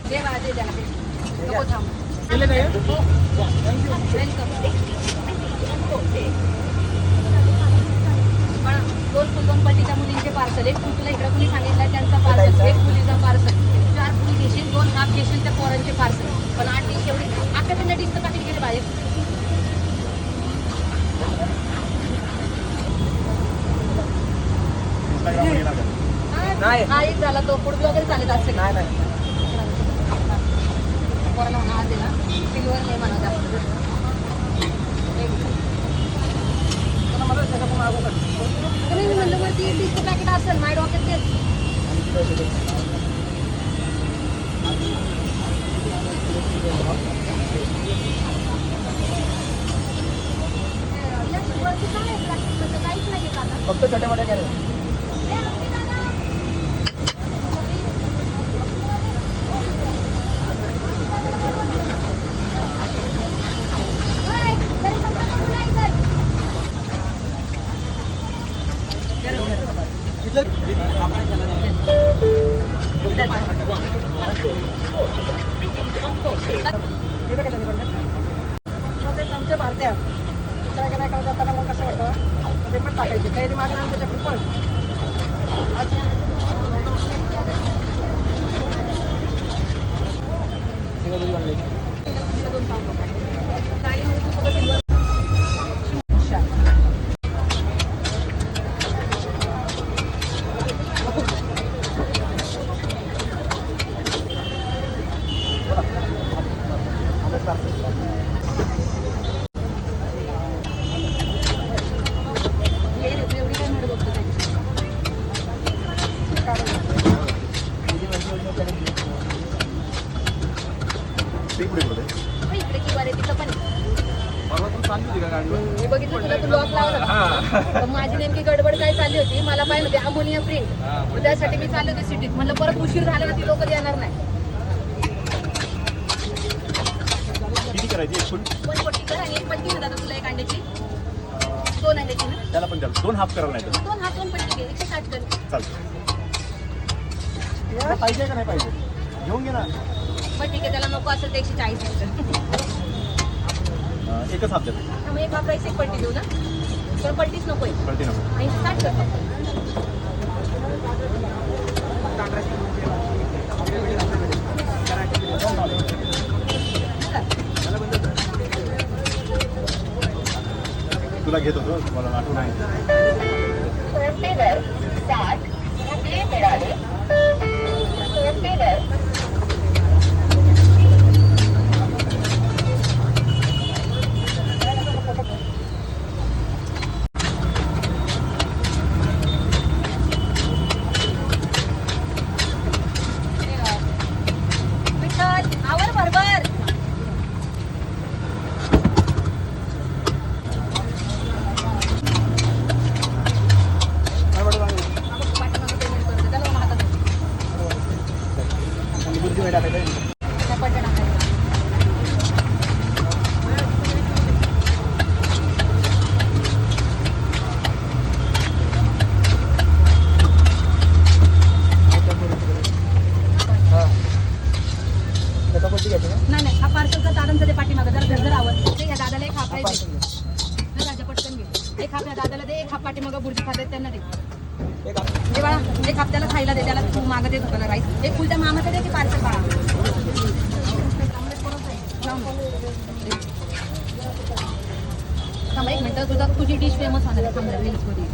दे बा दे त्याला नको थांब केले नाही वेलकम पण दोन फुलबंपट्टीच्या मुलींचे पार्सल एक तुला इकडे कुणी सांगितलं त्यांचा पार्सल एक मुलीचा पार्सल 4 फुल घेशील 2 हाफ घेशील त्या पोरांचे पार्सल पण 8 डिश एवढी अख्या डिशचं पाकिट गेले बाहेर नाही हा एक झाला तो फूड ब्लॉगर चालेल असेल नाही नाही पोराला म्हणा आज आहे ना सिल्वर नाही म्हणा जास्त तुम्ही म्हणलं वरती डिशचं पॅकेट असेल माझ्या डोक्यात तेच वरती काय आहे प्लास्टिकमध्ये काहीच नाही का आता फक्त छोट्या मोठ्या कॅरेट आमच्या भारतीय काय नाही करत जाताना मग कसं वाटतं ते पण टाकायचे काही मागणं आमच्याकडे पण इकडे किंवा रे तिथं पण मी बघितलं तुला तू लॉक लावला माझी नेमकी गडबड काय चालली होती मला पाहिजे होते अमोनिया प्रिंट त्यासाठी मी चालले होते सिटीत म्हणलं परत उशीर झाला ना ती लोक येणार नाही किती करायची एक फुल 1 पट्टी कर आणि 1 पट्टी ना दादा तुला एक अंड्याची 2 अंड्याची ना त्याला पण द्याल 2 हाफ करायला नाही 2 हाफ 2 पट्टी घे 160 कर चालतं पाहिजे का नाही पाहिजे घेऊन घे ना बरं ठीक आहे त्याला नको असेल तर 140 कर एकच हाफ देतो मग एक हाफ राईस एक पट्टी देऊ ना तर पट्टीच नको आहे कळते नको आणि 60 कर फक्त तुला घेत होतो मला आठवण आहे आवर भरभर बुद्धी वेळ टाकायचं नाही नाही हा पार्सलचा दादांचा ते पाठीमागं जरा झरझर आवडते या दादाला एक हाफ राईस दे राजा पटकन घे एक हाफ या दादाला दे एक हाफ पाठीमागं बुर्जी खाते त्यांना दे दे बाळा एक हाफ त्याला खायला दे त्याला तू मागं देत होता ना राईस एक फुल त्या मामाचं दे की पार्सल बाळा थांबा एक मिनटं तुझी डिश फेमस होणार आहे थांबा रील्समध्ये